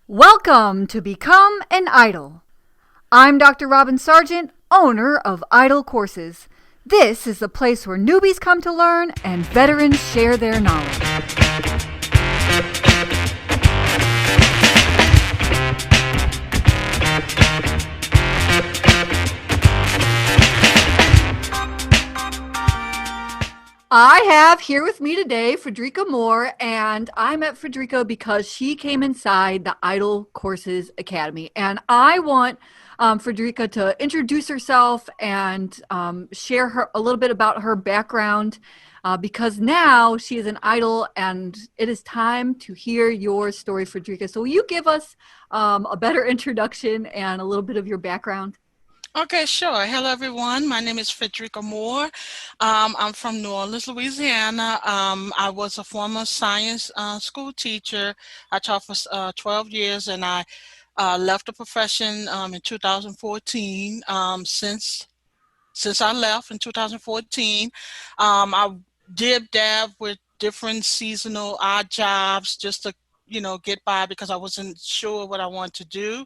Welcome to Become an Idol. I'm Dr. Robin Sargent, owner of Idol Courses. This is the place where newbies come to learn and veterans share their knowledge. I have here with me today Fe'Dricka Moore, and I met Fe'Dricka because she came inside the Idol Courses Academy. And I want Fe'Dricka to introduce herself and share a little bit about her background because now she is an idol and it is time to hear your story, Fe'Dricka. So will you give us a better introduction and a little bit of your background? Okay, sure. Hello, everyone. My name is Fe'Dricka Moore. I'm from New Orleans, Louisiana. I was a former science school teacher. I taught for 12 years, and I left the profession in 2014. Since I left in 2014, I did dab with different seasonal odd jobs just to get by because I wasn't sure what I wanted to do.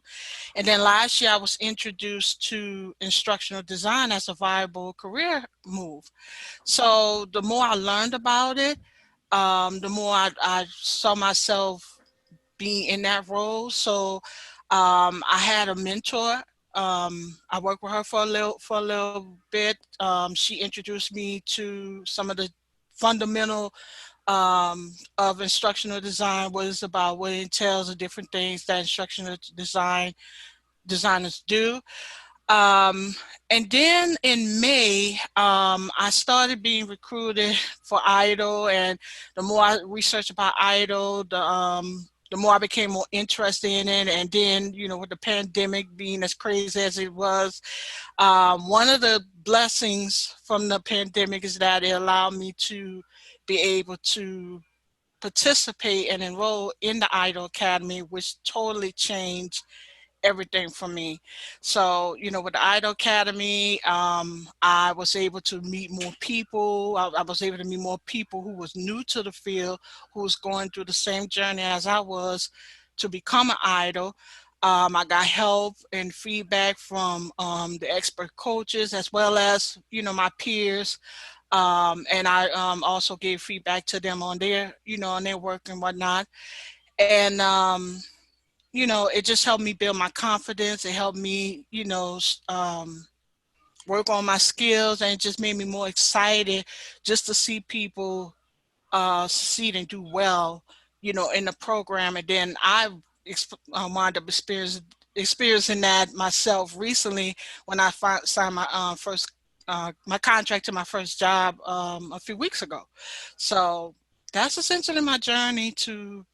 And then last year I was introduced to instructional design as a viable career move. So the more I learned about it, the more I saw myself being in that role. So I had a mentor. I worked with her for a little bit. She introduced me to some of the fundamental of instructional design, what it's about, what it entails, the different things that instructional designers do. Um, and then in May, I started being recruited for Idol, and the more I researched about Idol, the more I became more interested in it. And then, with the pandemic being as crazy as it was, one of the blessings from the pandemic is that it allowed me to be able to participate and enroll in the Idol Academy, which totally changed everything for me. So, with the Idol Academy, I was able to meet more people. I was able to meet more people who was new to the field, who was going through the same journey as I was to become an idol. I got help and feedback from the expert coaches as well as, my peers. And I also gave feedback to them on their work and whatnot. And it just helped me build my confidence. It helped me, work on my skills, and it just made me more excited just to see people succeed and do well, in the program. And then I wound up experiencing that myself recently when I signed my first my contract to my first job a few weeks ago. So that's essentially my journey to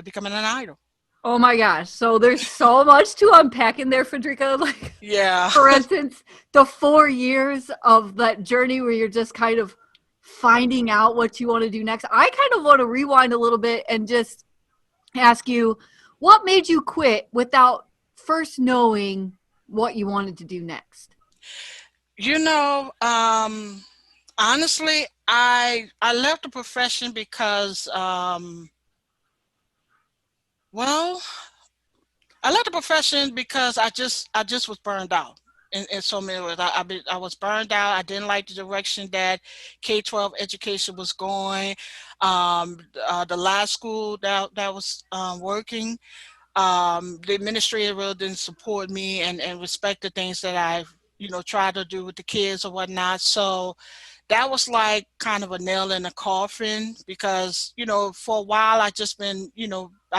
becoming an idol. Oh my gosh. So there's so much to unpack in there, Frederica. Like, Yeah. for instance, the 4 years of that journey where you're just kind of finding out what you want to do next. I kind of want to rewind a little bit and just ask you what made you quit without first knowing what you wanted to do next? You know, honestly, I left the profession because well, I left the profession because I just was burned out in so many ways. I was burned out. I didn't like the direction that K-12 education was going. The last school that was working, the administrator really didn't support me and respect the things that I tried to do with the kids or whatnot. So that was like kind of a nail in the coffin because for a while I've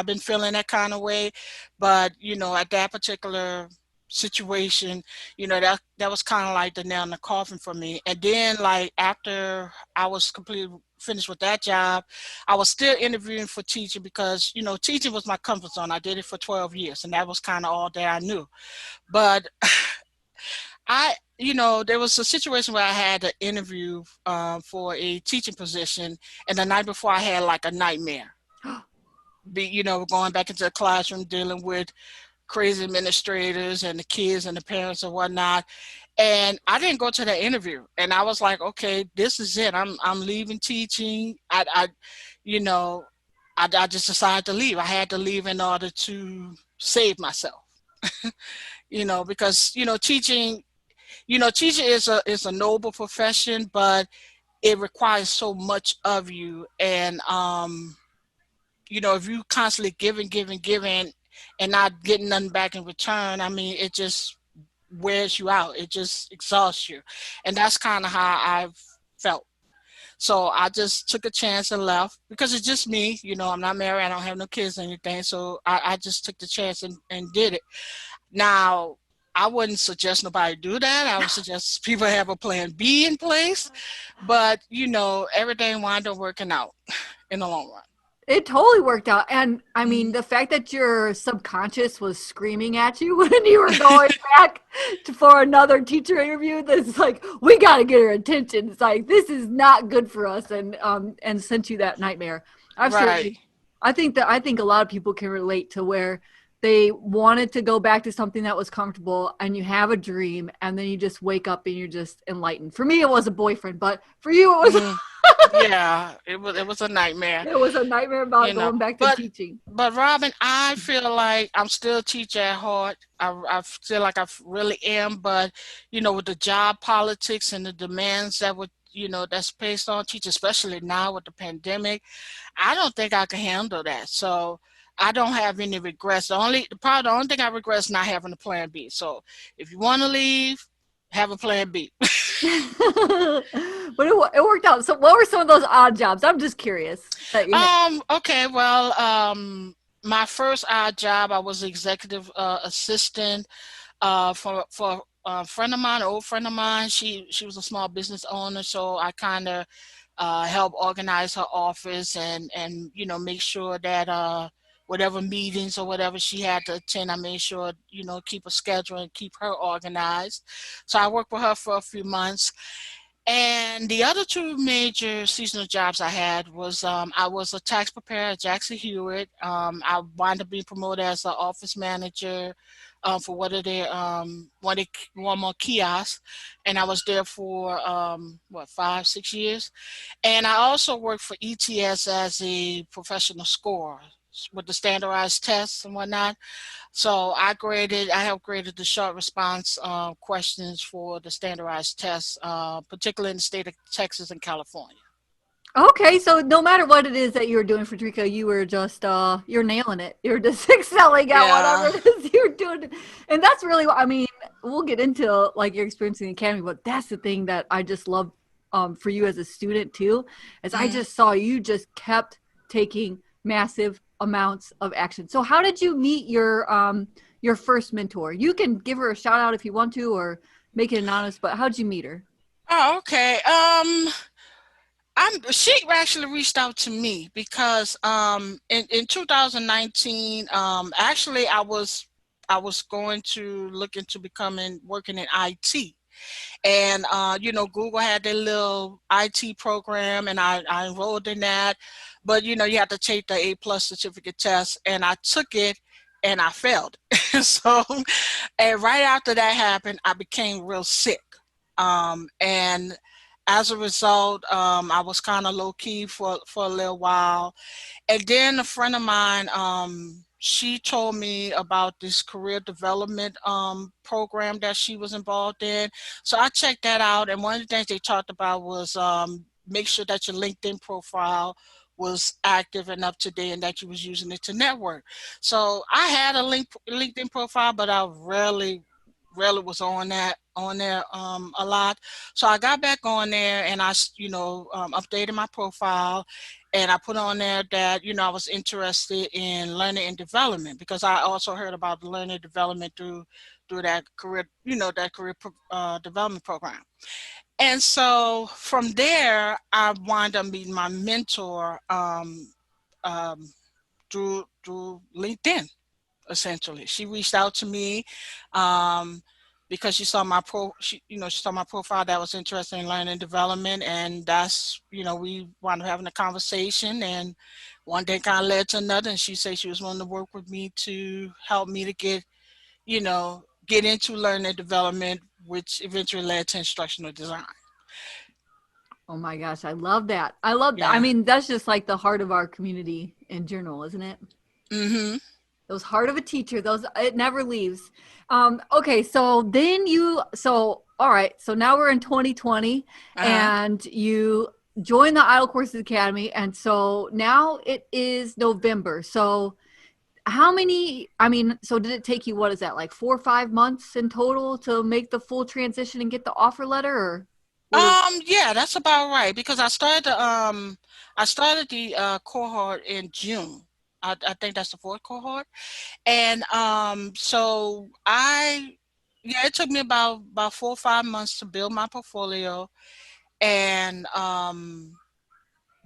been feeling that kind of way, but at that particular situation, that was kind of like the nail in the coffin for me. And then like after I was completely finished with that job, I was still interviewing for teaching because teaching was my comfort zone. I did it for 12 years and that was kind of all that I knew. But there was a situation where I had an interview for a teaching position, and the night before I had like a nightmare. Going back into the classroom, dealing with crazy administrators and the kids and the parents and whatnot. And I didn't go to the interview, and I was like, okay, this is it. I'm leaving teaching. You know, I just decided to leave. I had to leave in order to save myself, because teaching is a noble profession, but it requires so much of you. And if you constantly giving and not getting nothing back in return, I mean, it just wears you out. It just exhausts you. And that's kind of how I've felt. So I just took a chance and left because it's just me. I'm not married. I don't have no kids or anything. So I just took the chance and did it. Now, I wouldn't suggest nobody do that. I would suggest people have a plan B in place. But, everything wound up working out in the long run. It totally worked out. And I mean, Mhm. the fact that your subconscious was screaming at you when you were going back for another teacher interview, that's like, we got to get her attention. It's like, this is not good for us. And sent you that nightmare. I've Right. certainly, I think a lot of people can relate to where they wanted to go back to something that was comfortable and you have a dream and then you just wake up and you're just enlightened. For me, it was a boyfriend, but for you, it was Mhm. Yeah, it was a nightmare, it was a nightmare you about know. going back to But teaching. but Robin, I feel like I'm still a teacher at heart. I feel like I really am, but with the job politics and the demands that's placed on teachers, especially now with the pandemic, I don't think I can handle that. So I don't have any regrets. The only thing I regret is not having a plan B. So if you want to leave, have a plan B. But it worked out. So, what were some of those odd jobs? I'm just curious that you had. Okay, well, my first odd job, I was executive assistant for a friend of mine, an old friend of mine. She was a small business owner, so I kind of help organize her office and make sure that whatever meetings or whatever she had to attend, I made sure keep a schedule and keep her organized. So I worked with her for a few months. And the other two major seasonal jobs I had was I was a tax preparer at Jackson Hewitt. I wound up being promoted as an office manager for one more kiosks, and I was there for 5, 6 years. And I also worked for ETS as a professional scorer with the standardized tests and whatnot. So I helped graded the short response questions for the standardized tests, particularly in the state of Texas and California. Okay, so no matter what it is that you were doing, Frederica, you were just you're nailing it. You're just excelling at whatever Yeah. it is you're doing, and that's really what I mean. We'll get into like your experience in the academy, but that's the thing that I just love for you as a student too, is I Mhm. just saw you just kept taking massive amounts of action. So how did you meet your first mentor? You can give her a shout out if you want to, or make it anonymous. But how did you meet her? Oh, okay. She actually reached out to me because in 2019, actually I was going to look into becoming working in IT. And Google had their little IT program, and I enrolled in that. But you have to take the A+ certificate test, and I took it, and I failed. So, and right after that happened, I became real sick. And as a result, I was kind of low key for a little while. And then a friend of mine, she told me about this career development program that she was involved in. So I checked that out, and one of the things they talked about was make sure that your LinkedIn profile was active and up to date, and that you was using it to network. So I had a LinkedIn profile, but I rarely was on there a lot. So I got back on there, and updated my profile, and I put on there that I was interested in learning and development, because I also heard about the learning and development through that career development program. And so from there, I wound up meeting my mentor um, through LinkedIn. Essentially, she reached out to me um, because she saw my profile that was interested in learning and development, and that's we wound up having a conversation, and one thing kind of led to another, and she said she was willing to work with me to help me to get into learning and development, which eventually led to instructional design. Oh my gosh, I love that. I love that. I Yeah. mean, that's just like the heart of our community in general, isn't it? Mm-hmm. Those heart of a teacher, those it never leaves. Okay, so then so all right, so now we're in 2020 Uh-huh. and you join the Idle Courses Academy, and so now it is November. So how many, I mean, so did it take you, what is that, like 4 or 5 months in total to make the full transition and get the offer letter, or what is? Yeah, that's about right because I started the cohort in June. I think that's the fourth cohort. And so yeah, it took me about 4 or 5 months to build my portfolio. And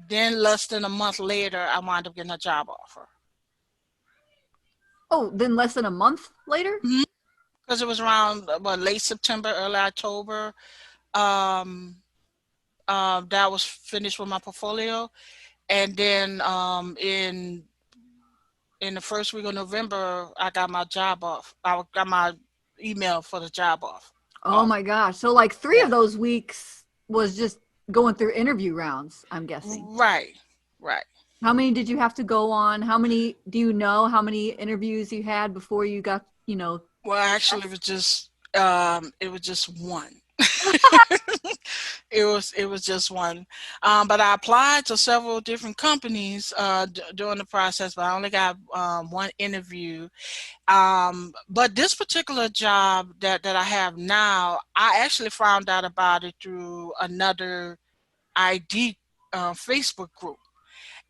then less than a month later, I wound up getting a job offer. Oh, then less than a month later? Because it was around late September, early October. Um, that was finished with my portfolio. And then in the first week of November, I got my job off. I got my email for the job Oh offer. my gosh. So like 3 of Yeah. those weeks was just going through interview rounds, I'm guessing. Right. Right. How many did you have to go on? How many do you know how many interviews you had before you got, Well, actually, yes. it was just one. It was just one. But I applied to several different companies during the process, but I only got one interview. But this particular job that I have now, I actually found out about it through another ID Facebook group.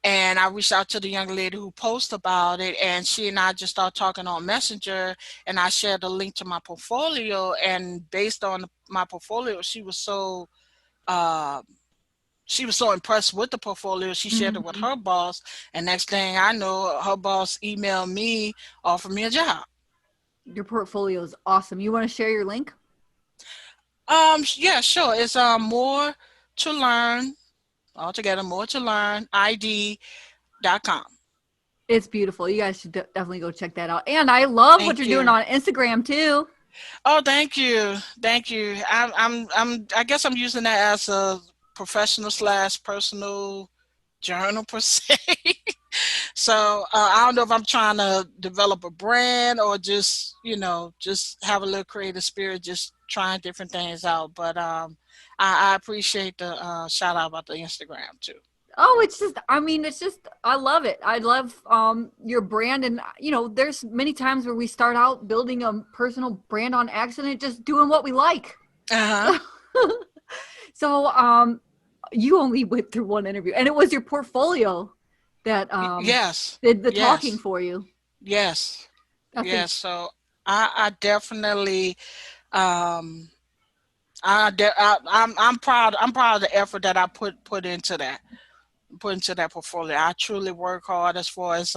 And I reached out to the young lady who posted about it, and she and I just started talking on Messenger. And I shared a link to my portfolio, and based on my portfolio, uh, she was so impressed with the portfolio. She shared it with Mhm. her boss, and next thing I know, her boss emailed me, offered me a job. Your portfolio is awesome. You want to share your link? Yeah, sure. It's more to learn altogether, more to learn ID.com. It's beautiful. You guys should definitely go check that out. And I love what you're Thank doing you. on Instagram too. Oh, thank you. Thank you. I guess I'm using that as a professional slash personal journal per se. So I don't know if I'm trying to develop a brand or just, just have a little creative spirit, just trying different things out. But I appreciate the shout out about the Instagram too. Oh, it's just, I mean, it's just, I love it. I love your brand. And, there's many times where we start out building a personal brand on accident, just doing what we like. Uh-huh. So, you only went through one interview, and it was your portfolio that Yes. did the talking Yes. for you. Yes. That's Yes. So I definitely um I'm proud. I'm proud of the effort that I put into that portfolio. I truly work hard as far as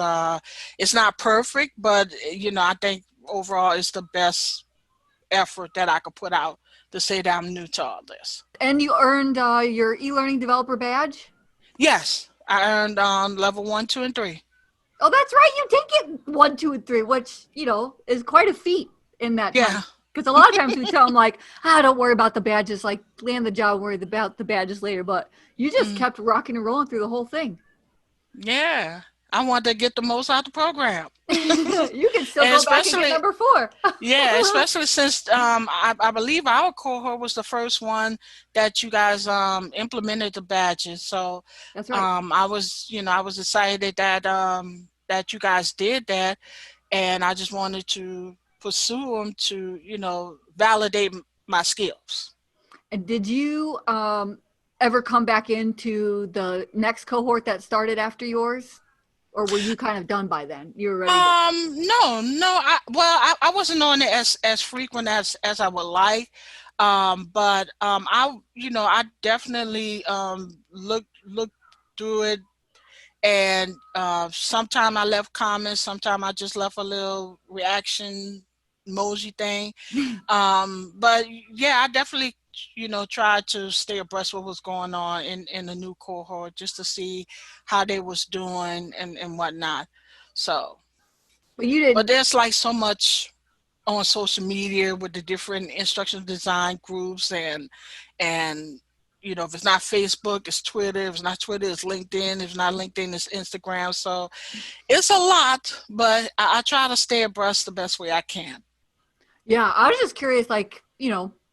it's not perfect, but I think overall it's the best effort that I could put out to say that I'm new to all this. and you earned your e-learning developer badge. Yes, I earned level one, two, and three. Oh, that's right. You did get one, two, and three, which is quite a feat in that Yeah. time. Because a lot of times we tell them like, don't worry about the badges, like land the job, worry about the badges later. But you just Mm, kept rocking and rolling through the whole thing. yeah. I want to get the most out of the program. You can still And go back and get especially, number four. yeah, especially since I believe our cohort was the first one that you guys implemented the badges. So That's right. I was excited that you guys did that, and I just wanted to pursue them to validate my skills. And did you ever come back into the next cohort that started after yours? Or were you kind of done by then? You were ready to. No, no. I wasn't on it as frequent as I would like. But I definitely looked through it, and sometime I left comments, sometime I just left a little reaction emoji thing. But yeah, I definitely tried to stay abreast of what was going on in the new cohort, just to see how they was doing and whatnot. So, But you but didn't. there's like so much on social media with the different instructional design groups and if it's not Facebook, it's Twitter. If it's not Twitter, it's LinkedIn. If it's not LinkedIn, it's Instagram. So it's a lot, but I try to stay abreast the best way I can. Yeah, I was just curious, like,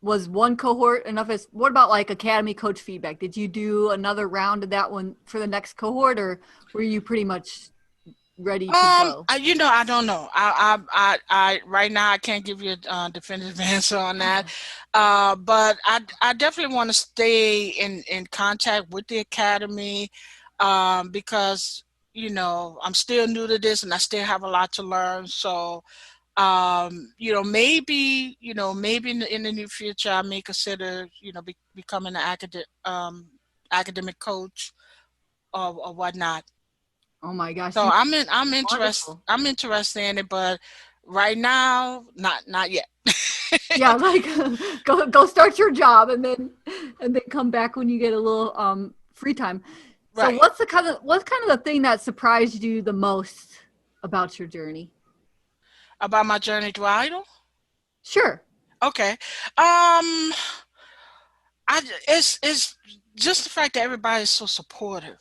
was one cohort enough? As what about like academy coach feedback? Did you do another round of that one for the next cohort, or were you pretty much ready to go? I don't know. Right now I can't give you a definitive answer on that. But I definitely want to stay in contact with the academy, because I'm still new to this and I still have a lot to learn. So, maybe in the near future I may consider, becoming an academic coach or whatnot. Oh my gosh, So you I'm wonderful. interested in it, but right now, not yet. Yeah, like go start your job and then come back when you get a little free time. So Right. what's kind of the thing that surprised you the most about your journey? About my journey to Idol? Sure. Okay. It's just the fact that everybody's so supportive.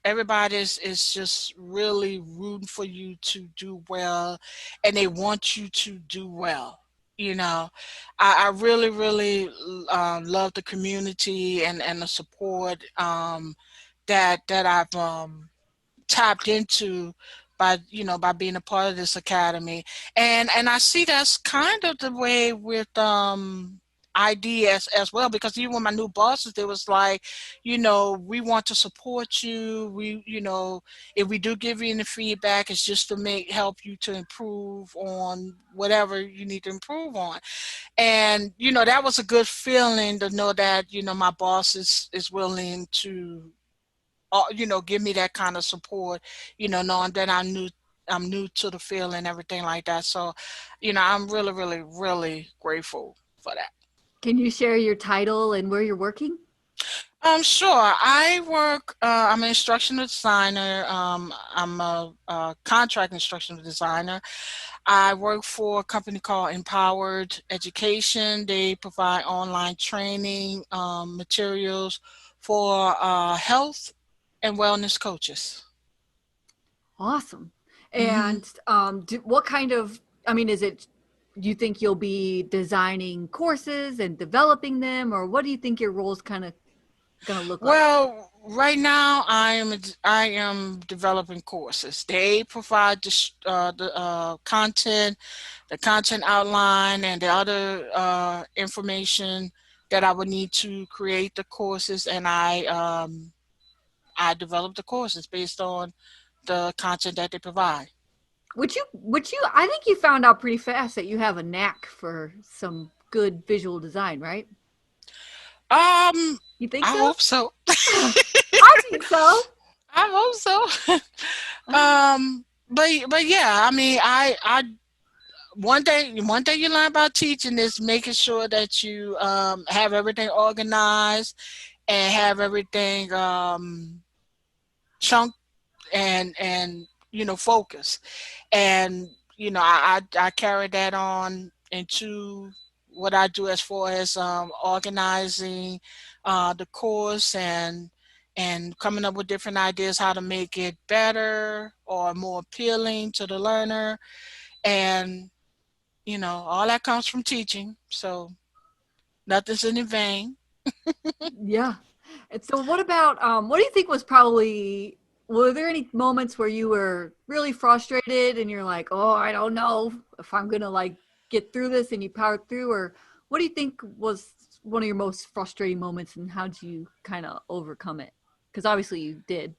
Everybody's just really rooting for you to do well, and they want you to do well. You know, I really, really love the community and the support, that I've tapped into by being a part of this academy. And I see that's kind of the way with ID as well, because even with my new bosses, they was like, we want to support you. If we do give you any feedback, it's just to help you to improve on whatever you need to improve on. And that was a good feeling to know that my boss is willing to give me that kind of support, knowing that I'm new to the field and everything like that. So, I'm really, really, really grateful for that. Can you share your title and where you're working? Sure. I'm an instructional designer. I'm a contract instructional designer. I work for a company called Empowered Education. They provide online training materials for health and wellness coaches. Awesome. Hmm. And what kind of, I mean, is it, do you think you'll be designing courses and developing them, or what do you think your role is kind of going to look like? Well, right now I am developing courses. They provide the content, the content outline, and the other information that I would need to create the courses, and I develop the courses based on the content that they provide. I think you found out pretty fast that you have a knack for some good visual design, right? Um, You think I so? hope so. I think so. I hope so. But yeah, I mean, I one thing you learn about teaching is making sure that you have everything organized and have everything chunked and focused. And I carry that on into what I do as far as organizing the course and coming up with different ideas how to make it better or more appealing to the learner. And all that comes from teaching. So nothing's in vain. Yeah. And so what do you think was probably were there any moments where you were really frustrated and you're like, "Oh, I don't know if I'm going to like get through this," and you powered through, or what do you think was one of your most frustrating moments and how did you kind of overcome it? Cuz obviously you did.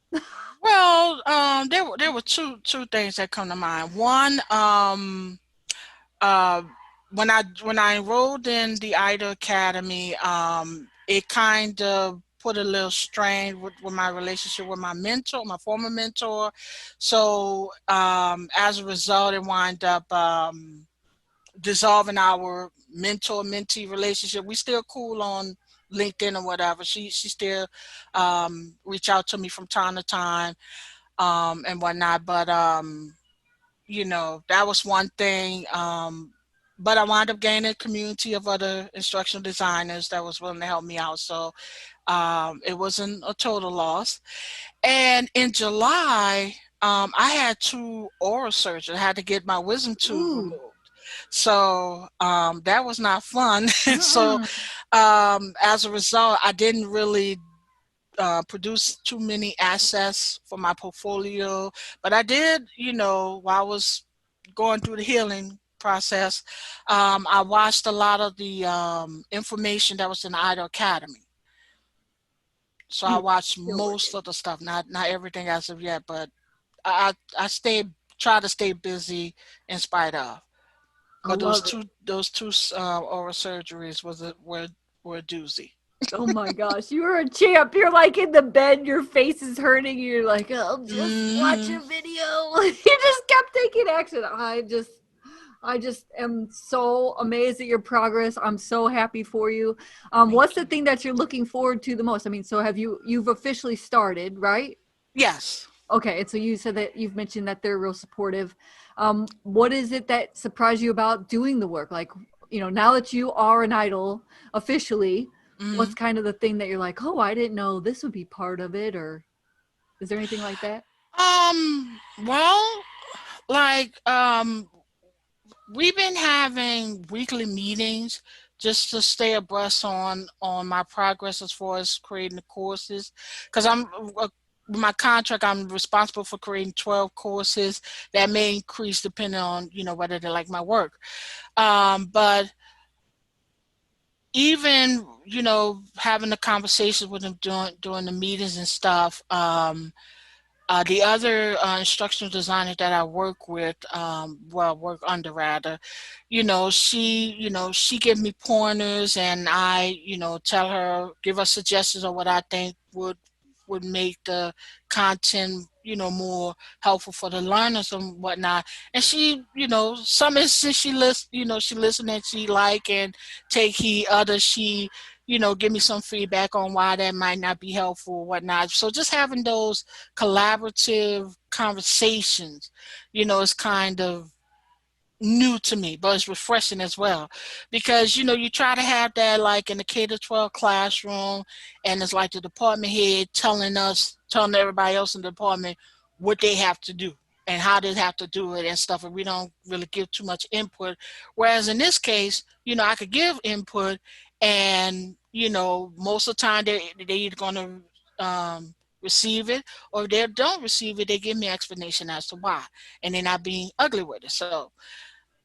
Well, there were two things that come to mind. One, uh, when I enrolled in the IDA Academy, it kind of put a little strain with my relationship with my mentor, my former mentor. So as a result, it wound up dissolving our mentor mentee relationship. We still cool on LinkedIn or whatever. She still reach out to me from time to time, and whatnot. But that was one thing. but I wound up gaining a community of other instructional designers that was willing to help me out. So it wasn't a total loss. And in July, I had two oral surgeries. I had to get my wisdom tooth Ooh. removed. So that was not fun. So Uh-uh. as a result, I didn't really produce too many assets for my portfolio, but I did, while I was going through the healing process, I watched a lot of the information that was in the Idol Academy. So I You watched still most working. of the stuff, not everything as of yet, but I try to stay busy in spite of. I But love it. those two oral surgeries were a doozy. Oh my gosh, you are a champ. You're like in the bed, your face is hurting. You're like, I'll just watch Hmm. a video. You just kept taking action. I just am so amazed at your progress. I'm so happy for you. Thank What's the you. thing that you're looking forward to the most? I mean, so you've officially started, right? Yes. Okay, and so you said that you've mentioned that they're real supportive. What is it that surprised you about doing the work? Like, now that you are an idol officially, what's Hmm. kind of the thing that you're like, oh, I didn't know this would be part of it, or is there anything like that? Well, like, we've been having weekly meetings just to stay abreast on my progress as far as creating the courses. Because with my contract, I'm responsible for creating 12 courses that may increase depending on, whether they like my work. But even, having the conversations with them during the meetings and stuff, the other instructional designer that I work with, well, work under rather, she give me pointers, and I, tell her, give her suggestions on what I think would make the content, more helpful for the learners and whatnot. And she, some instances she listen and she like and take heed. Others she, give me some feedback on why that might not be helpful or whatnot. So just having those collaborative conversations, is kind of new to me, but it's refreshing as well. Because, you try to have that like in the K to 12 classroom, and it's like the department head telling everybody else in the department what they have to do and how they have to do it and stuff, and we don't really give too much input. Whereas in this case, I could give input, and most of the time they either gonna receive it, or if they don't receive it, they give me an explanation as to why, and they're not being ugly with it. So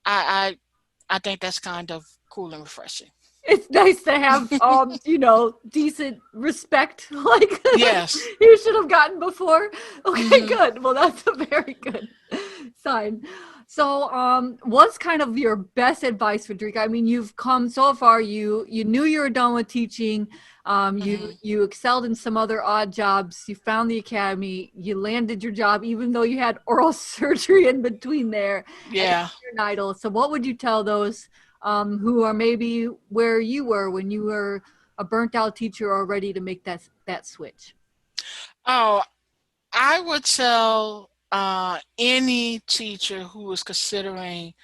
I I think that's kind of cool and refreshing. It's nice to have decent respect like Yes. you should have gotten before. Okay, Hmm. good. Well, that's a very good sign. So what's kind of your best advice for Drake? I mean, you've come so far. You knew you were done with teaching. You Hmm. you excelled in some other odd jobs. You found the academy. You landed your job even though you had oral surgery in between there, and now Yeah. you're an idol. So what would you tell those who are maybe where you were when you were a burnt out teacher or ready to make that switch? Oh, I would tell any teacher who is considering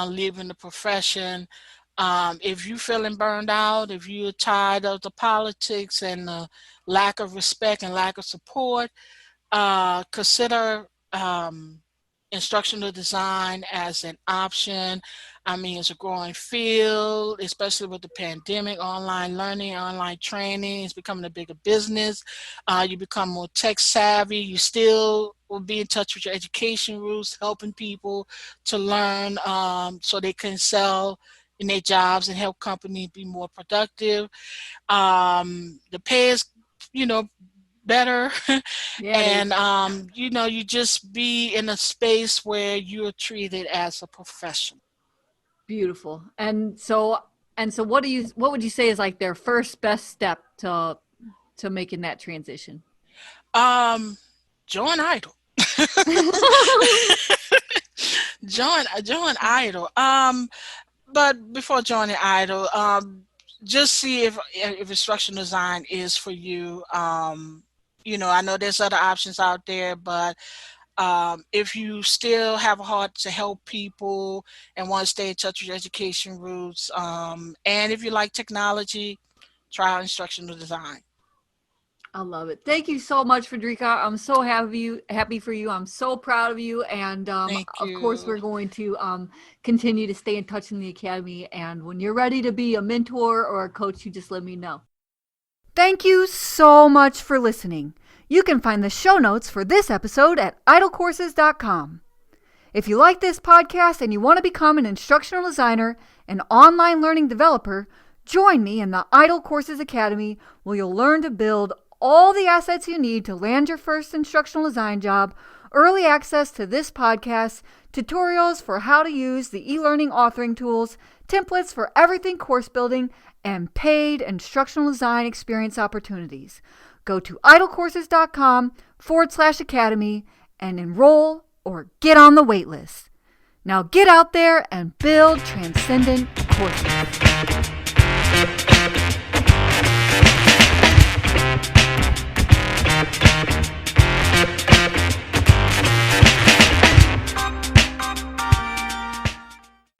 leaving the profession, if you're feeling burned out, if you're tired of the politics and the lack of respect and lack of support, consider instructional design as an option. I mean, it's a growing field, especially with the pandemic, online learning, online training is becoming a bigger business. You become more tech savvy. You still will be in touch with your education roots, helping people to learn so they can excel in their jobs and help companies be more productive. The pay is, you know, better. Yeah, it And is. you just be in a space where you're treated as a professional. Beautiful. And so what would you say is like their first best step to making that transition? um Join Idol. Join Idol. But before joining Idol, just see if instructional design is for you. I know there's other options out there, but If you still have a heart to help people and want to stay in touch with your education roots, and if you like technology, try out instructional design. I love it. Thank you so much, Fe'Dricka. I'm so happy for you. I'm so proud of you. And Thank of course, you. we're going to continue to stay in touch in the academy. And when you're ready to be a mentor or a coach, you just let me know. Thank you so much for listening. You can find the show notes for this episode at idlecourses.com. If you like this podcast and you want to become an instructional designer and online learning developer, join me in the Idle Courses Academy, where you'll learn to build all the assets you need to land your first instructional design job, early access to this podcast, tutorials for how to use the e-learning authoring tools, templates for everything course building, and paid instructional design experience opportunities. Go to idlecourses.com/academy and enroll or get on the waitlist. Now get out there and build transcendent courses.